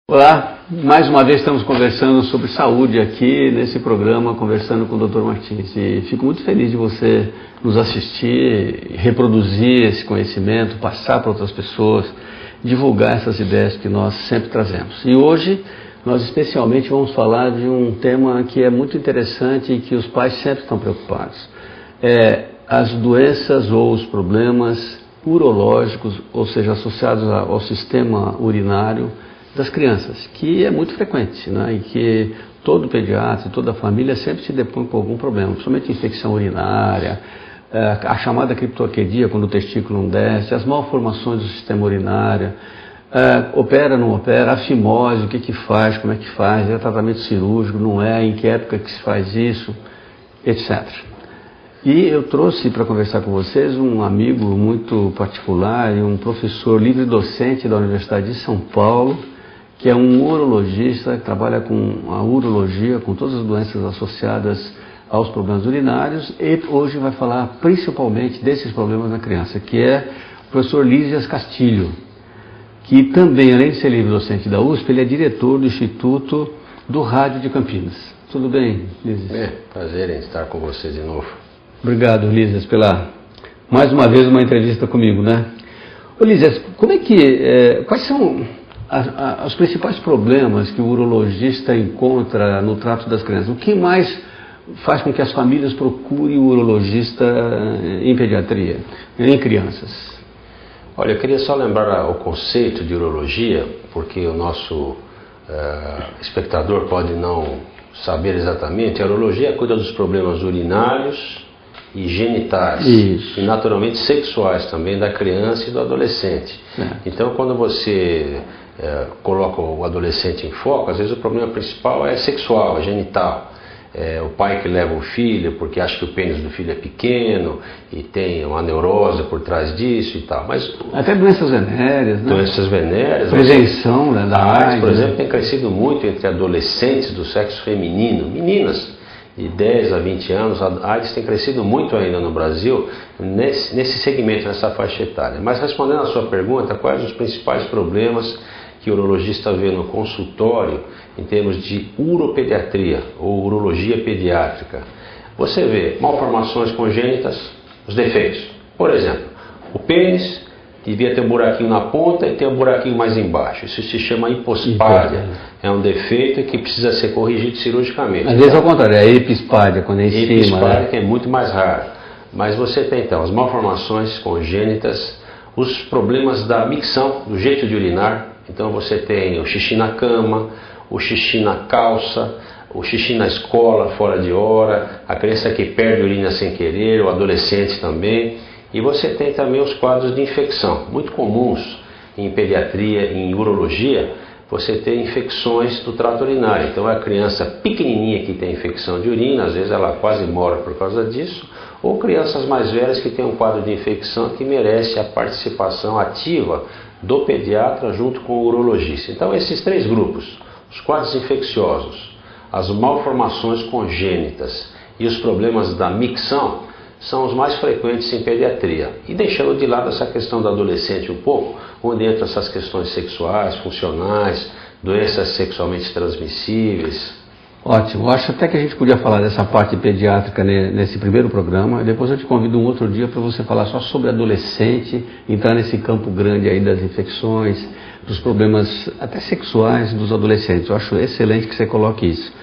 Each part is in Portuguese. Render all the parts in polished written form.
Olá, mais uma vez estamos conversando sobre saúde aqui nesse programa, conversando com o Dr. Martins. E fico muito feliz de você nos assistir, reproduzir esse conhecimento, passar para outras pessoas, divulgar essas ideias que nós sempre trazemos. E hoje nós especialmente vamos falar de um tema que é muito interessante e que os pais sempre estão preocupados. As doenças ou os problemas urológicos, ou seja, associados ao sistema urinário das crianças, que é muito frequente, né? E que todo pediatra, toda família sempre se depõe com algum problema, principalmente infecção urinária, a chamada criptorquidia, quando o testículo não desce, as malformações do sistema urinário, opera, não opera, a fimose, o que faz, como é que faz, é tratamento cirúrgico, não é, em que época que se faz isso, etc. E eu trouxe para conversar com vocês um amigo muito particular e um professor livre-docente da Universidade de São Paulo, que é um urologista que trabalha com a urologia, com todas as doenças associadas aos problemas urinários, e hoje vai falar principalmente desses problemas na criança, que é o professor Lísias Castilho, que também, além de ser livre-docente da USP, ele é diretor do Instituto do Rádio de Campinas. Tudo bem, Lísias? Prazer em estar com você de novo. Obrigado, Lísias, pela, mais uma vez, uma entrevista comigo, né? Ô, Lísias, quais são os principais problemas que o urologista encontra no trato das crianças? O que mais faz com que as famílias procurem o urologista em pediatria, em crianças? Olha, eu queria só lembrar o conceito de urologia, porque o nosso espectador pode não saber exatamente. A urologia cuida dos problemas urinários e genitais, Isso. E naturalmente sexuais também da criança e do adolescente. Então, quando você coloca o adolescente em foco, às vezes o problema principal é sexual, é genital. O pai que leva o filho porque acha que o pênis do filho é pequeno e tem uma neurose por trás disso e tal. Mas até doenças venéreas, né? Doenças venéreas. Prevenção, né, da AIDS, por exemplo, tem crescido muito entre adolescentes do sexo feminino, meninas de 10 a 20 anos. A AIDS tem crescido muito ainda no Brasil nesse segmento, nessa faixa etária. Mas respondendo à sua pergunta, quais os principais problemas que o urologista vê no consultório em termos de uropediatria ou urologia pediátrica? Você vê malformações congênitas, os defeitos. Por exemplo, o pênis devia ter um buraquinho na ponta e ter um buraquinho mais embaixo. Isso se chama hipospádia. É um defeito que precisa ser corrigido cirurgicamente. Às vezes ao contrário, é epispádia, quando é em cima. Epispádia, né? Que é muito mais raro. Mas você tem então as malformações congênitas, os problemas da micção, do jeito de urinar. Então você tem o xixi na cama, o xixi na calça, o xixi na escola, fora de hora, a criança que perde urina sem querer, o adolescente também. E você tem também os quadros de infecção, muito comuns em pediatria, em urologia. Você tem infecções do trato urinário. Então a criança pequenininha que tem infecção de urina, às vezes ela quase morre por causa disso, ou crianças mais velhas que têm um quadro de infecção que merece a participação ativa do pediatra junto com o urologista. Então esses três grupos, os quadros infecciosos, as malformações congênitas e os problemas da micção, são os mais frequentes em pediatria. E deixando de lado essa questão do adolescente um pouco, onde entram essas questões sexuais, funcionais, doenças sexualmente transmissíveis. Ótimo, acho até que a gente podia falar dessa parte pediátrica nesse primeiro programa, e depois eu te convido um outro dia para você falar só sobre adolescente, entrar nesse campo grande aí das infecções, dos problemas até sexuais dos adolescentes. Eu acho excelente que você coloque isso.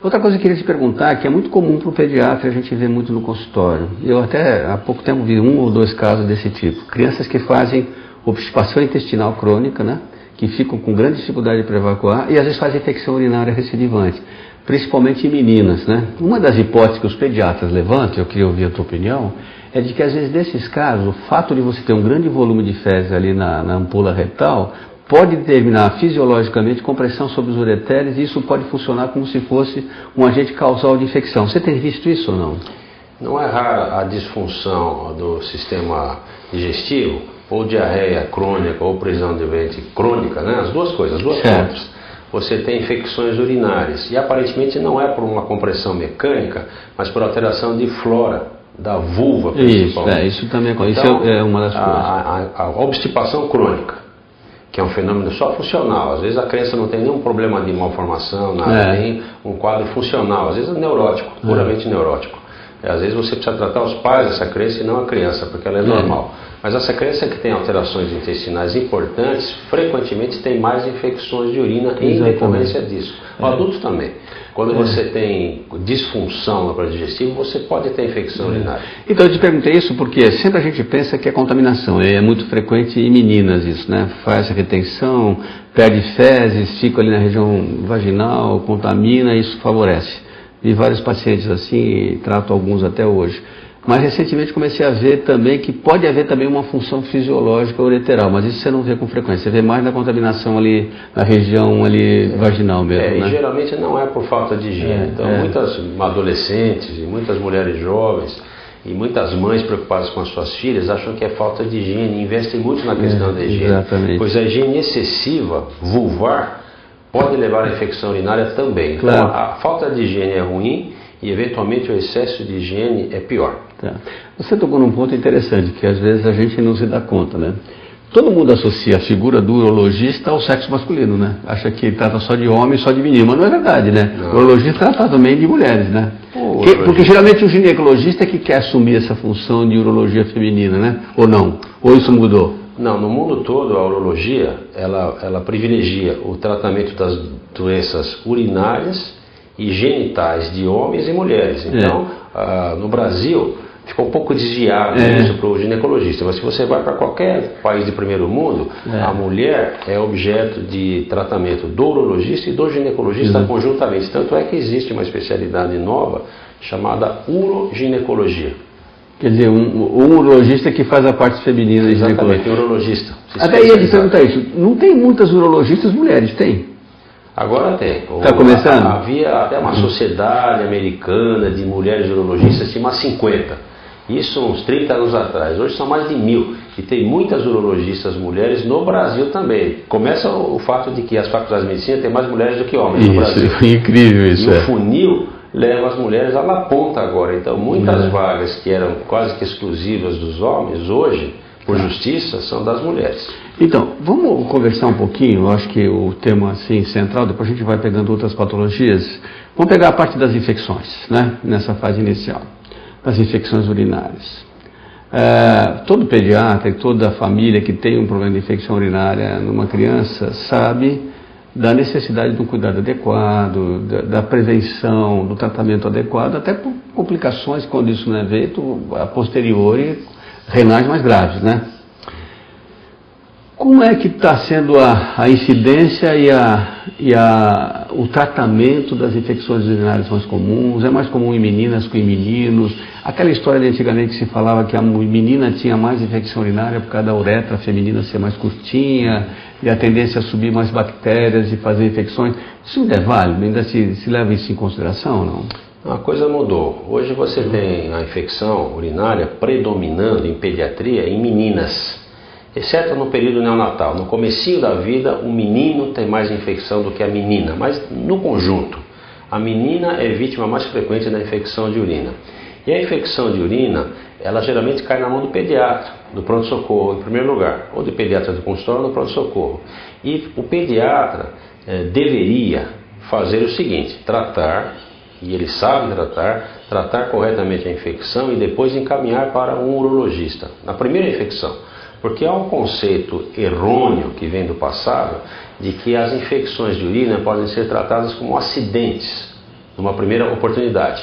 Outra coisa que eu queria te perguntar, que é muito comum para o pediatra, a gente vê muito no consultório. Eu até há pouco tempo vi 1 ou 2 casos desse tipo. Crianças que fazem obstipação intestinal crônica, né? Que ficam com grande dificuldade para evacuar e às vezes fazem infecção urinária recidivante, principalmente em meninas, né? Uma das hipóteses que os pediatras levantam, eu queria ouvir a tua opinião, é de que às vezes nesses casos, o fato de você ter um grande volume de fezes ali na ampola retal pode determinar fisiologicamente compressão sobre os ureteres e isso pode funcionar como se fosse um agente causal de infecção. Você tem visto isso ou não? Não é rara a disfunção do sistema digestivo, ou diarreia crônica, ou prisão de ventre crônica, né? As duas coisas, as duas pontas. Você tem infecções urinárias e aparentemente não é por uma compressão mecânica, mas por alteração de flora da vulva principalmente. Isso também então, isso é uma das coisas. A obstipação crônica que é um fenômeno só funcional. Às vezes a criança não tem nenhum problema de malformação, nada, tem um quadro funcional, às vezes é neurótico, puramente neurótico. Às vezes você precisa tratar os pais dessa criança e não a criança, porque ela é normal. Mas essa criança que tem alterações intestinais importantes, frequentemente tem mais infecções de urina em decorrência disso. O adulto também. Quando você tem disfunção no aparelho digestivo, você pode ter infecção urinária. Então eu te perguntei isso porque sempre a gente pensa que é contaminação. É muito frequente em meninas isso, né? Faz retenção, perde fezes, fica ali na região vaginal, contamina, isso favorece. Vi vários pacientes assim e trato alguns até hoje. Mas recentemente comecei a ver também que pode haver também uma função fisiológica ureteral, mas isso você não vê com frequência, você vê mais na contaminação ali na região ali vaginal mesmo, né? E geralmente não é por falta de higiene. Então muitas adolescentes e muitas mulheres jovens e muitas mães preocupadas com as suas filhas acham que é falta de higiene e investem muito na questão da higiene. Exatamente. Pois a higiene excessiva, vulvar, pode levar à infecção urinária também. Então a falta de higiene é ruim e eventualmente o excesso de higiene é pior. Você tocou num ponto interessante, que às vezes a gente não se dá conta, né? Todo mundo associa a figura do urologista ao sexo masculino, né? Acha que trata só de homem, só de menino, mas não é verdade, né? Não. O urologista trata também de mulheres, né? Porque geralmente o ginecologista é que quer assumir essa função de urologia feminina, né? Ou não? Ou isso mudou? Não, no mundo todo a urologia, ela privilegia o tratamento das doenças urinárias e genitais de homens e mulheres. Então, no Brasil, ficou um pouco desviado isso para o ginecologista, mas se você vai para qualquer país de primeiro mundo, a mulher é objeto de tratamento do urologista e do ginecologista conjuntamente. Tanto é que existe uma especialidade nova chamada uroginecologia. Quer dizer, um urologista que faz a parte feminina de ginecologia. Exatamente, urologista. Até ia te perguntar isso, não tem muitas urologistas mulheres, tem? Agora tem. Está começando? Havia até uma sociedade americana de mulheres urologistas, tinha umas 50. Isso uns 30 anos atrás. Hoje são mais de 1000. E tem muitas urologistas mulheres no Brasil também. Começa o fato de que as faculdades de medicina têm mais mulheres do que homens no Brasil. Isso, incrível isso. E o funil leva as mulheres à la ponta agora. Então muitas vagas que eram quase que exclusivas dos homens, hoje, por justiça, são das mulheres. Então, vamos conversar um pouquinho, eu acho que o tema assim, central, depois a gente vai pegando outras patologias. Vamos pegar a parte das infecções, né? Nessa fase inicial, das infecções urinárias. Todo pediatra e toda família que tem um problema de infecção urinária numa criança sabe da necessidade de um cuidado adequado, da prevenção, do tratamento adequado, até por complicações, quando isso não é feito, a posteriori, renais mais graves, né? Como é que está sendo a incidência e o tratamento das infecções urinárias mais comuns? É mais comum em meninas que em meninos? Aquela história de antigamente que se falava que a menina tinha mais infecção urinária por causa da uretra feminina ser mais curtinha e a tendência a subir mais bactérias e fazer infecções. Isso ainda é válido? Ainda se leva isso em consideração ou não? A coisa mudou. Hoje você tem a infecção urinária predominando em pediatria em meninas. Exceto no período neonatal. No comecinho da vida, o menino tem mais infecção do que a menina, mas no conjunto, a menina é vítima mais frequente da infecção de urina. E a infecção de urina, ela geralmente cai na mão do pediatra, do pronto-socorro, em primeiro lugar, ou do pediatra do consultório ou do pronto-socorro. E o pediatra deveria fazer o seguinte, tratar, e ele sabe tratar corretamente a infecção e depois encaminhar para um urologista, na primeira infecção. Porque há um conceito errôneo que vem do passado de que as infecções de urina podem ser tratadas como acidentes numa primeira oportunidade.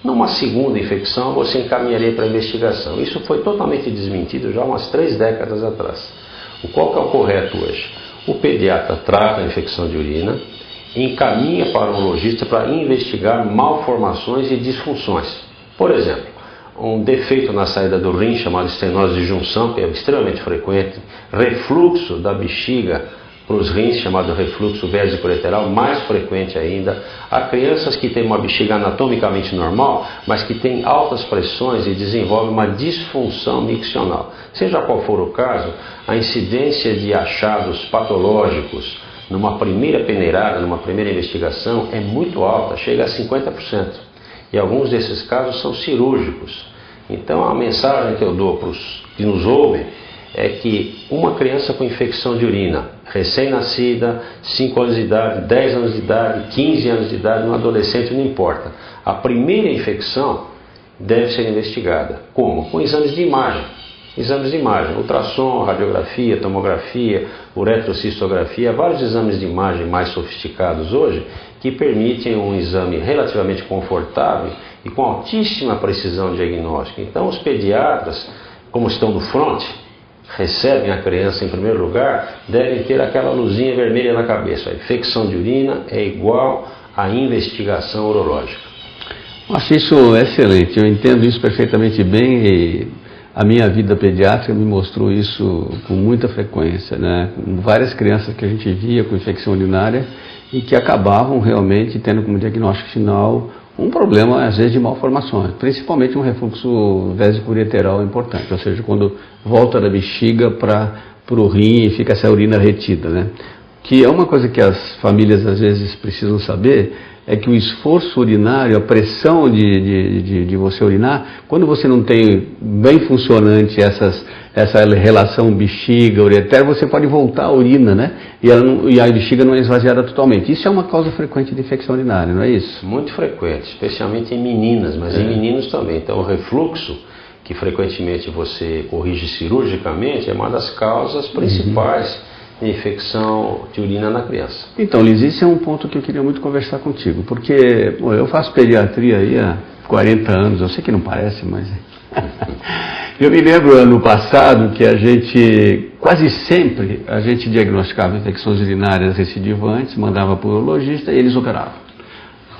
Numa segunda infecção você encaminharia para a investigação. Isso foi totalmente desmentido já há umas 3 décadas atrás. Qual que é o correto hoje? O pediatra trata a infecção de urina, encaminha para um urologista para investigar malformações e disfunções. Por exemplo, um defeito na saída do rim chamado estenose de junção, que é extremamente frequente, refluxo da bexiga para os rins, chamado refluxo vésico-ureteral, mais frequente ainda. Há crianças que têm uma bexiga anatomicamente normal, mas que têm altas pressões e desenvolvem uma disfunção miccional. Seja qual for o caso, a incidência de achados patológicos numa primeira peneirada, numa primeira investigação, é muito alta, chega a 50%. E alguns desses casos são cirúrgicos. Então a mensagem que eu dou para os que nos ouvem é que uma criança com infecção de urina, recém-nascida, 5 anos de idade, 10 anos de idade, 15 anos de idade, um adolescente, não importa. A primeira infecção deve ser investigada. Como? Com exames de imagem. Exames de imagem, ultrassom, radiografia, tomografia, uretrocistografia, vários exames de imagem mais sofisticados hoje que permitem um exame relativamente confortável e com altíssima precisão diagnóstica. Então os pediatras, como estão no front, recebem a criança em primeiro lugar, devem ter aquela luzinha vermelha na cabeça. A infecção de urina é igual à investigação urológica. Acho isso excelente, eu entendo isso perfeitamente bem e a minha vida pediátrica me mostrou isso com muita frequência, né? Com várias crianças que a gente via com infecção urinária e que acabavam realmente tendo como diagnóstico final um problema, às vezes, de malformações, principalmente um refluxo vésico-ureteral importante, ou seja, quando volta da bexiga para o rim e fica essa urina retida, né? Que é uma coisa que as famílias às vezes precisam saber, é que o esforço urinário, a pressão de você urinar, quando você não tem bem funcionante essa relação bexiga-ureter, você pode voltar a urina, né? E a bexiga não é esvaziada totalmente. Isso é uma causa frequente de infecção urinária, não é isso? Muito frequente, especialmente em meninas, mas em meninos também. Então o refluxo, que frequentemente você corrige cirurgicamente, é uma das causas principais de infecção de urina na criança. Então, Liz, esse é um ponto que eu queria muito conversar contigo, porque eu faço pediatria aí há 40 anos, eu sei que não parece, mas... Eu me lembro ano passado que quase sempre, a gente diagnosticava infecções urinárias recidivantes, mandava para o urologista e eles operavam.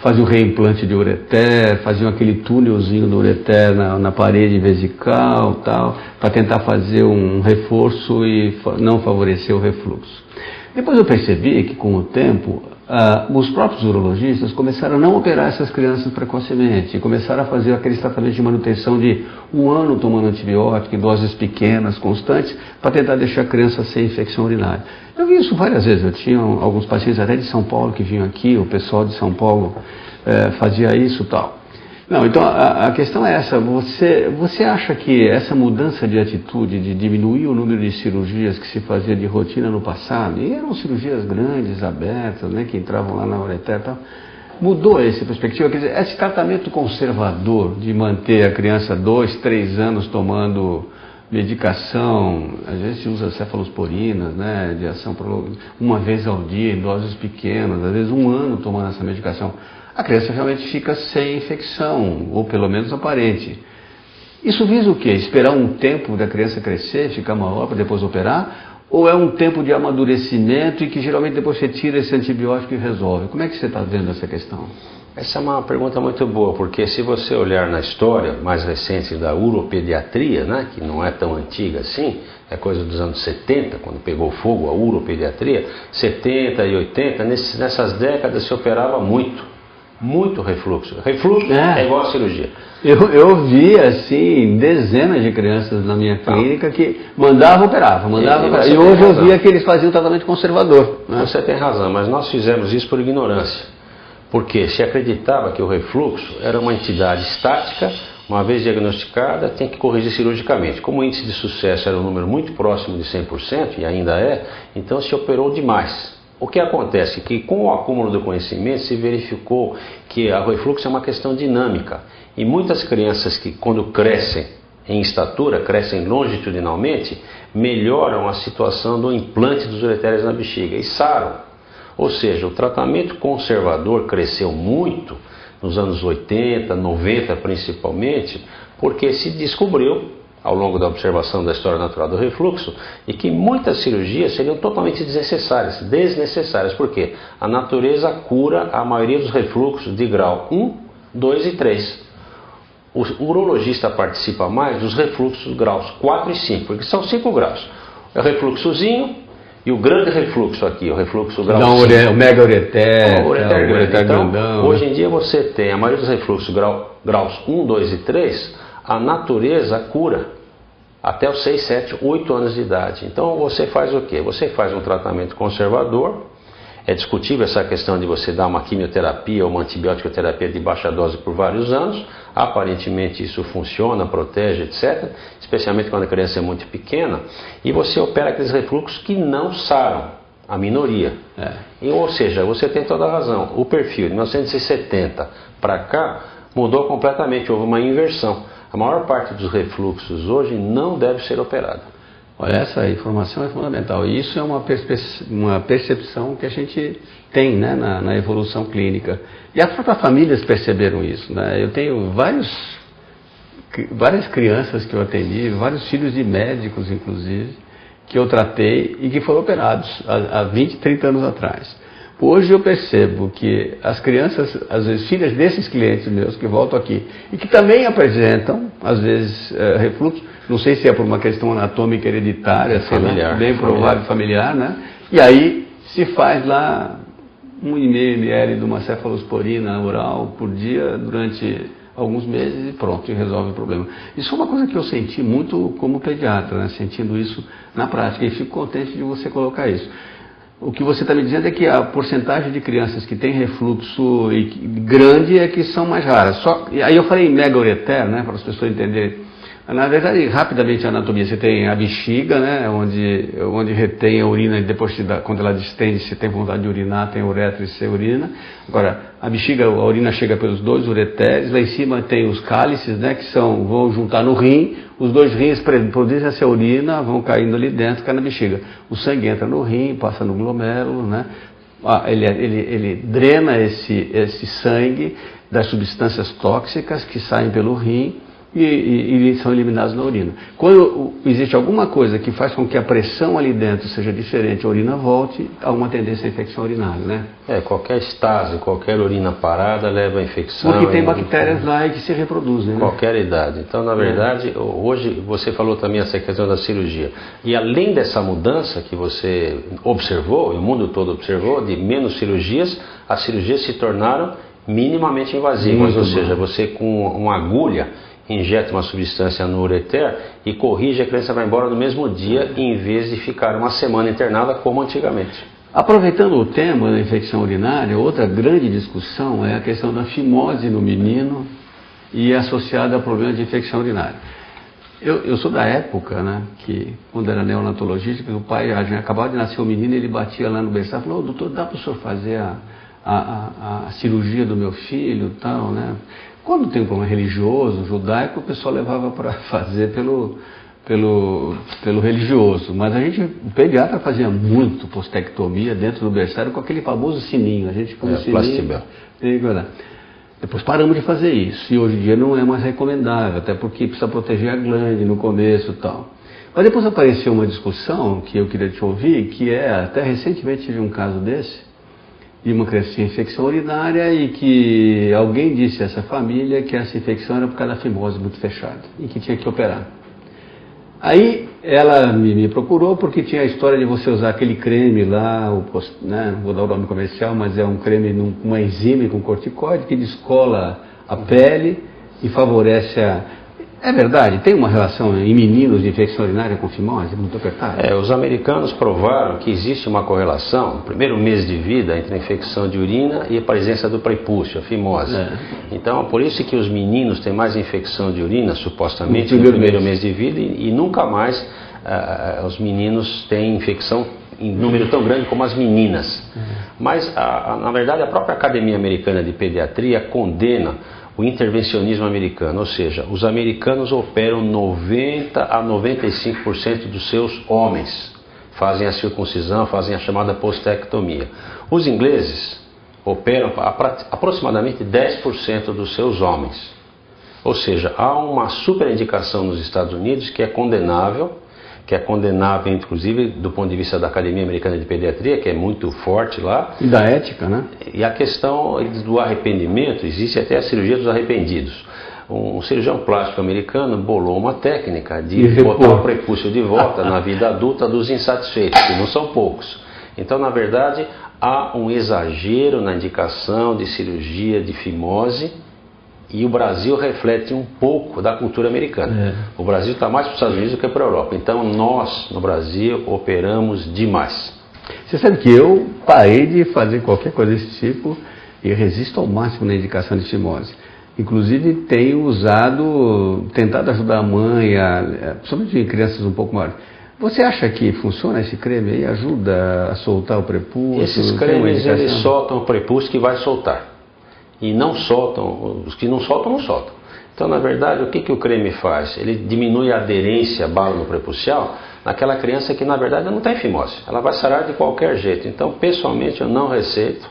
Faziam o reimplante de ureter, faziam aquele túnelzinho do ureter na parede vesical, tal, para tentar fazer um reforço e não favorecer o refluxo. Depois eu percebi que com o tempo, os próprios urologistas começaram a não operar essas crianças precocemente, começaram a fazer aqueles tratamentos de manutenção de 1 ano tomando antibiótico em doses pequenas, constantes, para tentar deixar a criança sem infecção urinária. Eu vi isso várias vezes, eu tinha alguns pacientes até de São Paulo que vinham aqui, o pessoal de São Paulo fazia isso e tal. Não, então a questão é essa, você acha que essa mudança de atitude, de diminuir o número de cirurgias que se fazia de rotina no passado, e eram cirurgias grandes, abertas, né, que entravam lá na ureter e tal, mudou essa perspectiva? Quer dizer, esse tratamento conservador de manter a criança 2, 3 anos tomando medicação, às vezes se usa cefalosporinas, né, de ação uma vez ao dia, em doses pequenas, às vezes 1 ano tomando essa medicação, a criança realmente fica sem infecção, ou pelo menos aparente. Isso visa o quê? Esperar um tempo da criança crescer, ficar maior para depois operar? Ou é um tempo de amadurecimento e que geralmente depois você tira esse antibiótico e resolve? Como é que você está vendo essa questão? Essa é uma pergunta muito boa, porque se você olhar na história mais recente da uropediatria, né, que não é tão antiga assim, é coisa dos anos 70, quando pegou fogo a uropediatria, 70 e 80, nessas décadas se operava muito refluxo. Refluxo é igual a cirurgia. Eu vi, assim, dezenas de crianças na minha clínica que mandavam operar. E hoje eu via que eles faziam tratamento conservador. Né? Você tem razão, mas nós fizemos isso por ignorância. Porque se acreditava que o refluxo era uma entidade estática, uma vez diagnosticada, tem que corrigir cirurgicamente. Como o índice de sucesso era um número muito próximo de 100%, e ainda é, então se operou demais. O que acontece é que com o acúmulo do conhecimento se verificou que o refluxo é uma questão dinâmica. E muitas crianças que quando crescem em estatura, crescem longitudinalmente, melhoram a situação do implante dos uretérios na bexiga e saram. Ou seja, o tratamento conservador cresceu muito nos anos 80, 90 principalmente, porque se descobriu, ao longo da observação da história natural do refluxo, e que muitas cirurgias seriam totalmente desnecessárias. Por quê? A natureza cura a maioria dos refluxos de grau 1, 2 e 3. O urologista participa mais dos refluxos graus 4 e 5, porque são 5 graus. É o refluxozinho, e o grande refluxo aqui, o refluxo grau 5. O mega ureter, o ureter grandão. Então, hoje em dia você tem a maioria dos refluxos graus 1, 2 e 3, a natureza cura até os 6, 7, 8 anos de idade. Então você faz o quê? Você faz um tratamento conservador, É discutível essa questão de você dar uma quimioterapia ou uma antibiótico-terapia de baixa dose por vários anos. Aparentemente isso funciona, protege, etc. Especialmente quando a criança é muito pequena. E você opera aqueles refluxos que não saram, a minoria. Ou seja, você tem toda a razão. O perfil de 1970 para cá mudou completamente, houve uma inversão. A maior parte dos refluxos hoje não deve ser operada. Olha, essa informação é fundamental. E isso é uma percepção que a gente tem, né, na evolução clínica. E as próprias famílias perceberam isso, né? Eu tenho várias crianças que eu atendi, vários filhos de médicos, inclusive, que eu tratei e que foram operados há 20, 30 anos atrás. Hoje eu percebo que as crianças, às vezes filhas desses clientes meus que voltam aqui e que também apresentam, às vezes, refluxo, não sei se é por uma questão anatômica hereditária, familiar, bem provável, familiar, né? E aí se faz lá 1,5 ml de uma cefalosporina oral por dia durante alguns meses e pronto, e resolve o problema. Isso é uma coisa que eu senti muito como pediatra, né? Sentindo isso na prática, e fico contente de você colocar isso. O que você está me dizendo é que a porcentagem de crianças que tem refluxo grande é que são mais raras. Aí eu falei mega-ureter, né, para as pessoas entenderem. Na verdade, rapidamente a anatomia, você tem a bexiga, né, onde retém a urina, e depois quando ela distende, se tem vontade de urinar, tem uretra e você urina. Agora, a bexiga, a urina chega pelos 2 ureteres, lá em cima tem os cálices, né, que vão juntar no rim, os 2 rins produzem essa urina, vão caindo ali dentro, cai na bexiga. O sangue entra no rim, passa no glomérulo, né, ele drena esse sangue das substâncias tóxicas que saem pelo rim, e são eliminados na urina. Quando existe alguma coisa que faz com que a pressão ali dentro seja diferente, a urina volte, há uma tendência à infecção urinária, né? Qualquer estase, qualquer urina parada leva a infecção. Porque tem bactérias lá e que se reproduzem, né? Qualquer idade. Então, na verdade, hoje você falou também essa questão da cirurgia. E além dessa mudança que você observou, e o mundo todo observou, de menos cirurgias, as cirurgias se tornaram minimamente invasivas. Ou seja, você com uma agulha injeta uma substância no ureter e corrige, a criança vai embora no mesmo dia, em vez de ficar uma semana internada como antigamente. Aproveitando o tema da infecção urinária, outra grande discussão é a questão da fimose no menino e associada a problemas de infecção urinária. Eu sou da época, né, que quando era neonatologista, o pai acabava de nascer o menino, ele batia lá no berçário e falou: doutor, dá para o senhor fazer a cirurgia do meu filho e tal, né? Quando tem um problema religioso, judaico, o pessoal levava para fazer pelo religioso. Mas o pediatra fazia muito postectomia dentro do berçário com aquele famoso sininho. A gente põe o sininho. Depois paramos de fazer isso. E hoje em dia não é mais recomendável, até porque precisa proteger a glande no começo e tal. Mas depois apareceu uma discussão que eu queria te ouvir, que até recentemente tive um caso desse, de uma criança que tinha infecção urinária e que alguém disse a essa família que essa infecção era por causa da fimose muito fechada e que tinha que operar. Aí ela me procurou porque tinha a história de você usar aquele creme lá, né, vou dar o nome comercial, mas é um creme com uma enzima e com corticoide que descola a pele e favorece É verdade? Tem uma relação em meninos de infecção urinária com fimose muito apertada? Os americanos provaram que existe uma correlação, no primeiro mês de vida, entre a infecção de urina e a presença do prepúcio, a fimose. Então, por isso que os meninos têm mais infecção de urina, supostamente, no primeiro mês de vida, e nunca mais os meninos têm infecção em número tão grande como as meninas. Mas, na verdade, a própria Academia Americana de Pediatria condena o intervencionismo americano, ou seja, os americanos operam 90 a 95% dos seus homens, fazem a circuncisão, fazem a chamada postectomia. Os ingleses operam aproximadamente 10% dos seus homens, ou seja, há uma superindicação nos Estados Unidos que é condenável inclusive do ponto de vista da Academia Americana de Pediatria, que é muito forte lá. E da ética, né? E a questão do arrependimento, existe até a cirurgia dos arrependidos. Um cirurgião plástico americano bolou uma técnica de botar o prepúcio de volta na vida adulta dos insatisfeitos, que não são poucos. Então, na verdade, há um exagero na indicação de cirurgia de fimose, e o Brasil reflete um pouco da cultura americana. O Brasil está mais para os Estados Unidos do que para a Europa. Então nós, no Brasil, operamos demais. Você sabe que eu parei de fazer qualquer coisa desse tipo e resisto ao máximo na indicação de fimose. Inclusive tenho tentado ajudar a mãe, principalmente em crianças um pouco maiores. Você acha que funciona esse creme aí? Ajuda a soltar o prepúcio? Esses cremes, eles soltam o prepúcio que vai soltar. E não soltam, os que não soltam, não soltam. Então, na verdade, o que o creme faz? Ele diminui a aderência à bala no prepucial naquela criança que, na verdade, não tem fimose. Ela vai sarar de qualquer jeito. Então, pessoalmente, eu não receito.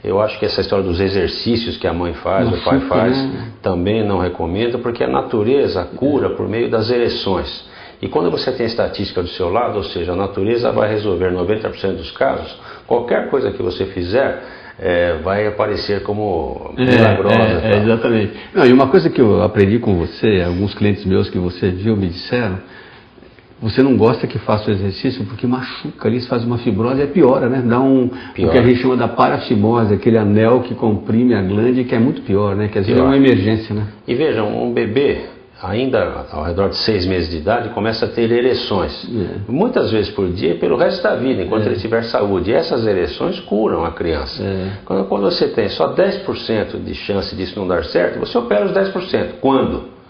Eu acho que essa história dos exercícios que a mãe faz, o pai faz, também não recomendo, porque a natureza cura por meio das ereções. E quando você tem a estatística do seu lado, ou seja, a natureza vai resolver 90% dos casos, qualquer coisa que você fizer vai aparecer como milagrosa. Exatamente. Não, e uma coisa que eu aprendi com você, alguns clientes meus que você viu me disseram, você não gosta que faça o exercício porque machuca ali, faz uma fibrose e piora, né? Dá o que a gente chama da parafimose, aquele anel que comprime a glande, que é muito pior, né? Que às vezes é uma emergência, né? E vejam, um bebê, ainda ao redor de 6 meses de idade, começa a ter ereções. Muitas vezes por dia e pelo resto da vida, enquanto ele tiver saúde. E essas ereções curam a criança. Quando você tem só 10% de chance disso não dar certo, você opera os 10%. Quando?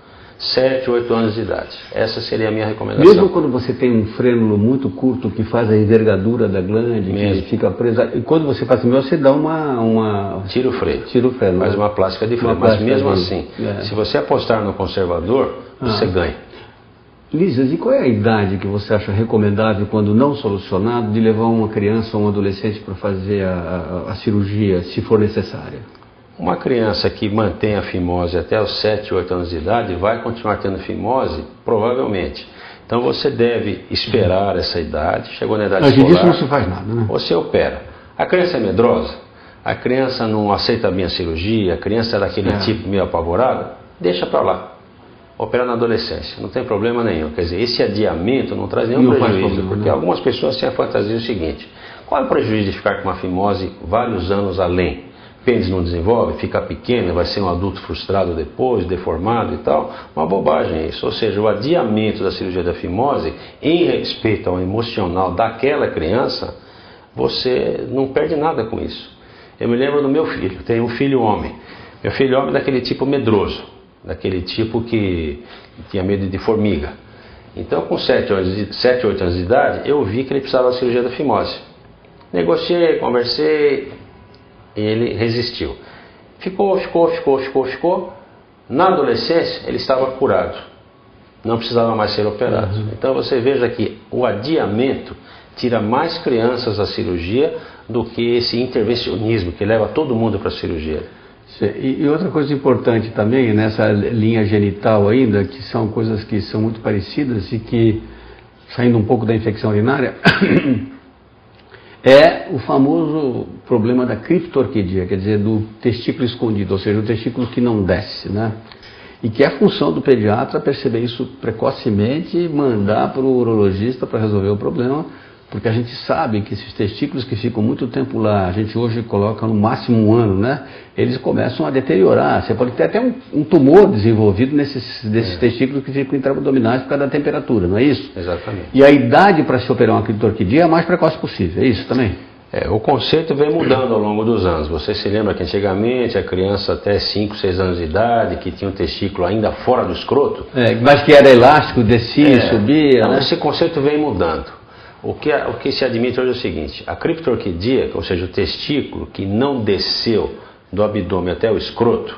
7, 8 anos de idade. Essa seria a minha recomendação. Mesmo quando você tem um frênulo muito curto que faz a envergadura da glande, que fica presa, e quando você faz assim, você dá tira o freio. Faz uma plástica de freio. Mas mesmo assim, se você apostar no conservador, você ganha. Lísias, e qual é a idade que você acha recomendável, quando não solucionado, de levar uma criança ou um adolescente para fazer a cirurgia, se for necessária? Uma criança que mantém a fimose até os 7, 8 anos de idade vai continuar tendo fimose, provavelmente. Então você deve esperar essa idade, chegou na idade escolar, disso não se faz nada, né? Você opera. A criança é medrosa, a criança não aceita bem a cirurgia, a criança é daquele tipo meio apavorado, deixa para lá. Opera na adolescência, não tem problema nenhum. Quer dizer, esse adiamento não traz nenhum prejuízo, porque algumas pessoas têm a fantasia do seguinte: qual é o prejuízo de ficar com uma fimose vários anos além? Pênis não desenvolve, fica pequeno, vai ser um adulto frustrado depois, deformado e tal. Uma bobagem isso. Ou seja, o adiamento da cirurgia da fimose, em respeito ao emocional daquela criança, você não perde nada com isso. Eu me lembro do meu filho, eu tenho um filho homem. Meu filho homem é daquele tipo medroso, daquele tipo que tinha medo de formiga. Então, com 7, 8 anos de idade, eu vi que ele precisava da cirurgia da fimose. Negociei, conversei. Ele resistiu. Ficou. Na adolescência, ele estava curado. Não precisava mais ser operado. Então você veja que o adiamento tira mais crianças da cirurgia do que esse intervencionismo que leva todo mundo para a cirurgia. E outra coisa importante também, nessa linha genital ainda, que são coisas que são muito parecidas e que, saindo um pouco da infecção urinária... é o famoso problema da criptorquidia, quer dizer, do testículo escondido, ou seja, o testículo que não desce, né? E que é a função do pediatra perceber isso precocemente e mandar para o urologista para resolver o problema, porque a gente sabe que esses testículos que ficam muito tempo lá, a gente hoje coloca no máximo 1 ano, né? Eles começam a deteriorar. Você pode ter até um tumor desenvolvido desses testículos que ficam intraabdominais por causa da temperatura, não é isso? Exatamente. E a idade para se operar uma criptorquidia é a mais precoce possível, é isso também? O conceito vem mudando ao longo dos anos. Você se lembra que antigamente a criança até 5, 6 anos de idade, que tinha um testículo ainda fora do escroto... mas que era elástico, descia, subia... Não, né? Esse conceito vem mudando. O que se admite hoje é o seguinte: a criptorquidia, ou seja, o testículo que não desceu do abdômen até o escroto,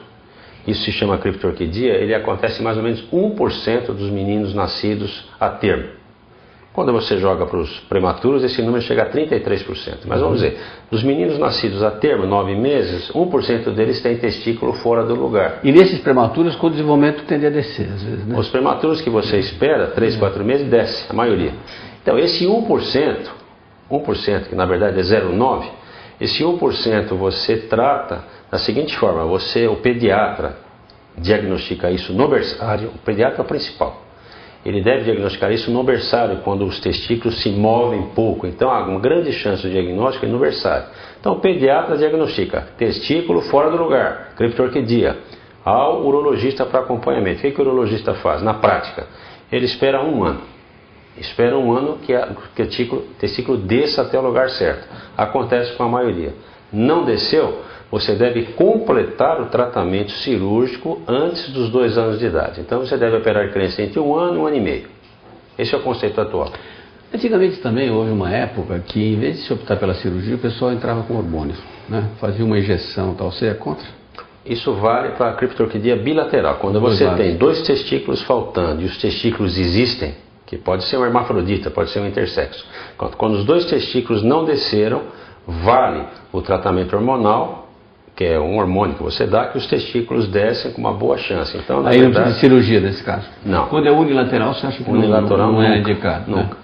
isso se chama criptorquidia, ele acontece em mais ou menos 1% dos meninos nascidos a termo. Quando você joga para os prematuros, esse número chega a 33%. Mas vamos dizer, dos meninos nascidos a termo, 9 meses, 1% deles tem testículo fora do lugar. E nesses prematuros, com o desenvolvimento tende a descer, às vezes, né? Os prematuros que você espera, 3, 4 meses, desce, a maioria. Então, esse 1%, que na verdade é 0,9%, esse 1% você trata da seguinte forma: o pediatra diagnostica isso no berçário, o pediatra é o principal. Ele deve diagnosticar isso no berçário, quando os testículos se movem pouco. Então, há uma grande chance de diagnóstico no berçário. Então, o pediatra diagnostica testículo fora do lugar, criptorquidia, ao urologista para acompanhamento. O que o urologista faz? Na prática, ele espera 1 ano. Espera um ano que o testículo desça até o lugar certo. Acontece com a maioria. Não desceu, você deve completar o tratamento cirúrgico antes dos 2 anos de idade. Então você deve operar criança entre 1 ano e 1 ano e meio. Esse é o conceito atual. Antigamente também houve uma época que, em vez de se optar pela cirurgia, o pessoal entrava com hormônios, né? Fazia uma injeção e tal. Você é contra? Isso vale para a criptorquidia bilateral. Quando você tem 2 testículos faltando e os testículos existem, que pode ser um hermafrodita, pode ser um intersexo. Quando os 2 testículos não desceram, vale o tratamento hormonal, que é um hormônio que você dá, que os testículos descem com uma boa chance. Então, na Aí verdade, não precisa de cirurgia nesse caso? Não. Quando é unilateral, você acha que unilateral não é nunca, indicado? Nunca. Né?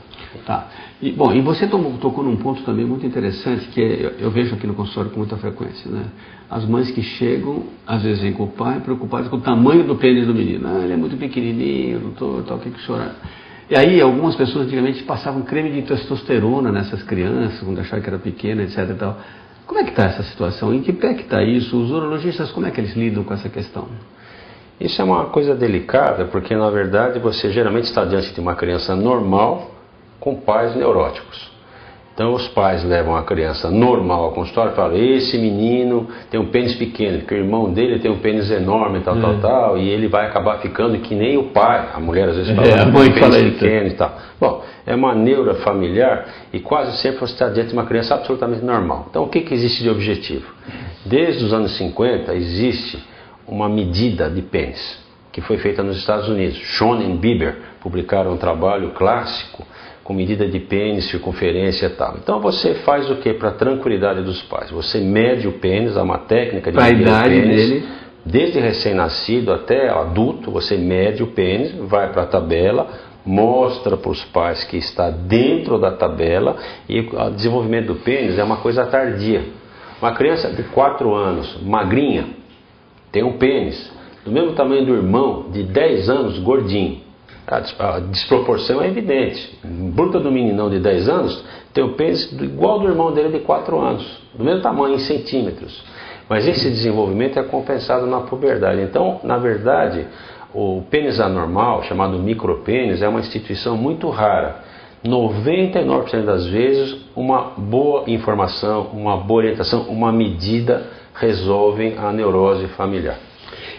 Tá. E você tocou num ponto também muito interessante, que eu vejo aqui no consultório com muita frequência, né? As mães que chegam, às vezes vêm com o pai, preocupadas com o tamanho do pênis do menino. Ah, ele é muito pequenininho, doutor, tal, o que chorar? E aí, algumas pessoas antigamente passavam creme de testosterona nessas crianças, quando achavam que era pequena, etc. E tal. Como é que está essa situação? Em que pé que está isso? Os urologistas, como é que eles lidam com essa questão? Isso é uma coisa delicada, porque na verdade você geralmente está diante de uma criança normal com pais neuróticos. Então os pais levam a criança normal ao consultório e falam: esse menino tem um pênis pequeno, porque o irmão dele tem um pênis enorme, tal, e ele vai acabar ficando que nem o pai. A mulher às vezes fala: a mãe tem um pênis pequeno e tal. Bom, é uma neura familiar e quase sempre você está diante de uma criança absolutamente normal. Então o que existe de objetivo? Desde os anos 50 existe uma medida de pênis que foi feita nos Estados Unidos. Schoen e Bieber publicaram um trabalho clássico com medida de pênis, circunferência e tal. Então você faz o que para a tranquilidade dos pais? Você mede o pênis, há uma técnica de medir o pênis, dele. Desde recém-nascido até adulto, você mede o pênis, vai para a tabela, mostra para os pais que está dentro da tabela, e o desenvolvimento do pênis é uma coisa tardia. Uma criança de 4 anos, magrinha, tem um pênis do mesmo tamanho do irmão de 10 anos, gordinho. A desproporção é evidente. Bruta do meninão de 10 anos tem o pênis igual ao do irmão dele de 4 anos, do mesmo tamanho, em centímetros. Mas esse desenvolvimento é compensado na puberdade. Então, na verdade, o pênis anormal, chamado micropênis, é uma instituição muito rara. 99% das vezes, uma boa informação, uma boa orientação, uma medida resolvem a neurose familiar.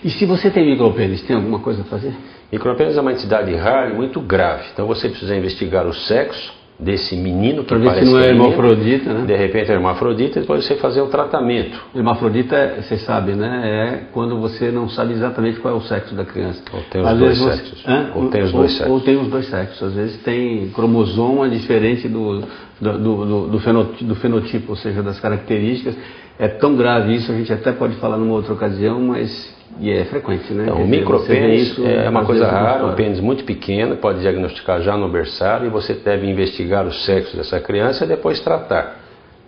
E se você tem micropênis, tem alguma coisa a fazer? Micropênis é uma entidade rara e muito grave. Então você precisa investigar o sexo desse menino que parece que não é menino, hermafrodita, né? De repente é hermafrodita, e depois você fazer o tratamento. Hermafrodita, você sabe, né? É quando você não sabe exatamente qual é o sexo da criança. Ou tem os dois sexos. Ou tem os dois sexos. Ou tem os dois sexos. Às vezes tem cromosoma diferente do fenotipo, ou seja, das características. É tão grave isso, a gente até pode falar numa outra ocasião, mas é frequente, né? Então, o micropênis é uma coisa rara, um pênis muito pequeno, pode diagnosticar já no berçário, e você deve investigar o sexo dessa criança e depois tratar.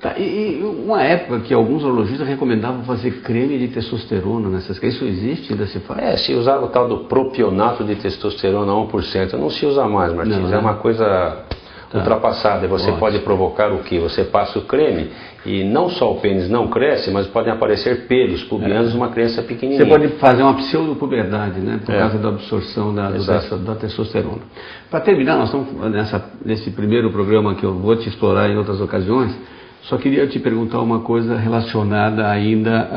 Tá, e uma época que alguns urologistas recomendavam fazer creme de testosterona nessas crianças, isso existe, ainda se faz? Se usava o tal do propionato de testosterona 1%, não se usa mais, Martins, não, é uma coisa ultrapassada. Você pode provocar o quê? Você passa o creme e não só o pênis não cresce, mas podem aparecer pelos pubianos numa criança pequenininha. Você pode fazer uma pseudopuberdade, né? Por causa da absorção da testosterona. Para terminar, nós estamos nesse primeiro programa que eu vou te explorar em outras ocasiões. Só queria te perguntar uma coisa relacionada ainda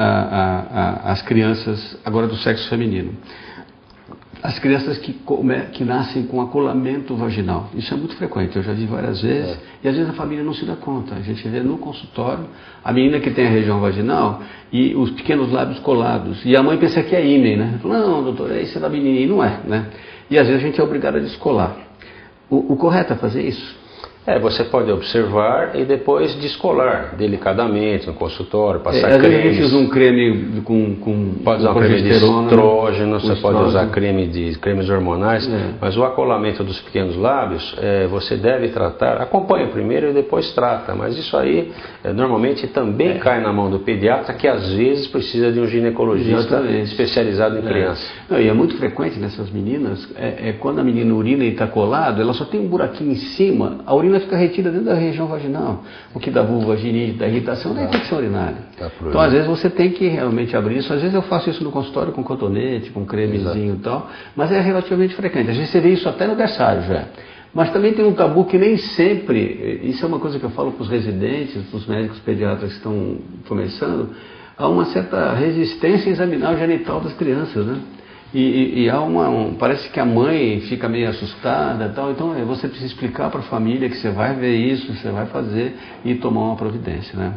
às crianças agora do sexo feminino. As crianças que nascem com acolamento vaginal, isso é muito frequente, eu já vi várias vezes, e às vezes a família não se dá conta. A gente vê no consultório a menina que tem a região vaginal e os pequenos lábios colados, e a mãe pensa que é ímen, né? Fala, não, doutor, isso é da menininha, não é, né? E às vezes a gente é obrigado a descolar. O correto é fazer isso? Você pode observar e depois descolar delicadamente no consultório, passar cremes. Às vezes a gente usa um creme com pode usar um creme de estrógeno, você pode usar cremes hormonais, mas o acolamento dos pequenos lábios, você deve tratar, acompanha primeiro e depois trata, mas isso aí normalmente também cai na mão do pediatra, que às vezes precisa de um ginecologista especializado em crianças. Não, e é muito frequente nessas meninas, quando a menina urina e está colado, ela só tem um buraquinho em cima, a urina fica retida dentro da região vaginal, o que dá vulvaginite, dá irritação, da infecção urinária. Então, às vezes, você tem que realmente abrir isso. Às vezes eu faço isso no consultório com cotonete, com cremezinho e tal, mas é relativamente frequente. Às vezes você vê isso até no berçário já. Mas também tem um tabu que nem sempre, isso é uma coisa que eu falo para os residentes, para os médicos pediatras que estão começando, há uma certa resistência em examinar o genital das crianças, né? E há parece que a mãe fica meio assustada, tal. Então você precisa explicar para a família que você vai ver isso, você vai fazer e tomar uma providência, né?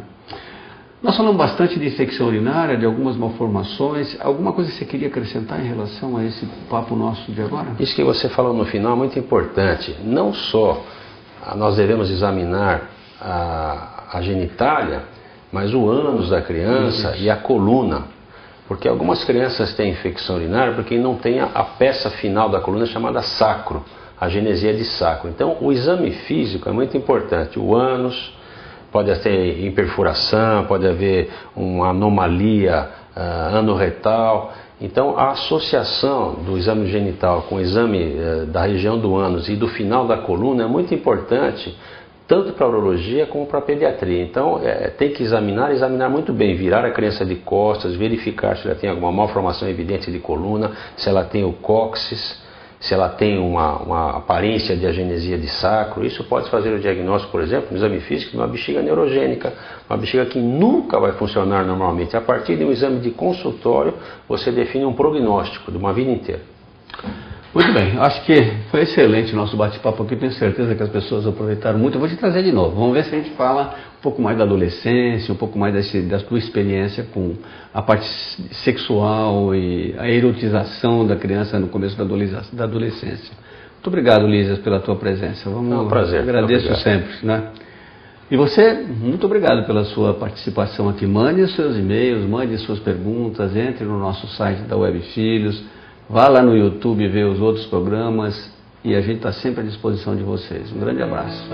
Nós falamos bastante de infecção urinária, de algumas malformações. Alguma coisa que você queria acrescentar em relação a esse papo nosso de agora? Isso que você falou no final é muito importante. Não só nós devemos examinar a genitália, mas o ânus da criança e a coluna. Porque algumas crianças têm infecção urinária porque não tem a peça final da coluna chamada sacro, a genesia de sacro. Então o exame físico é muito importante. O ânus, pode ter imperfuração, pode haver uma anomalia anorretal. Então a associação do exame genital com o exame da região do ânus e do final da coluna é muito importante, tanto para a urologia como para a pediatria. Então tem que examinar muito bem, virar a criança de costas, verificar se ela tem alguma malformação evidente de coluna, se ela tem o cóccix, se ela tem uma aparência de agenesia de sacro. Isso pode fazer o diagnóstico, por exemplo, no exame físico de uma bexiga neurogênica, uma bexiga que nunca vai funcionar normalmente. A partir de um exame de consultório, você define um prognóstico de uma vida inteira. Muito bem, acho que foi excelente o nosso bate-papo aqui, tenho certeza que as pessoas aproveitaram muito. Eu vou te trazer de novo, vamos ver se a gente fala um pouco mais da adolescência, um pouco mais da tua experiência com a parte sexual e a erotização da criança no começo da adolescência. Muito obrigado, Lísias, pela tua presença. É um prazer. Agradeço sempre, né? E você, muito obrigado pela sua participação aqui. Mande os seus e-mails, mande suas perguntas, entre no nosso site da Web Filhos. Vá lá no YouTube ver os outros programas e a gente está sempre à disposição de vocês. Um grande abraço.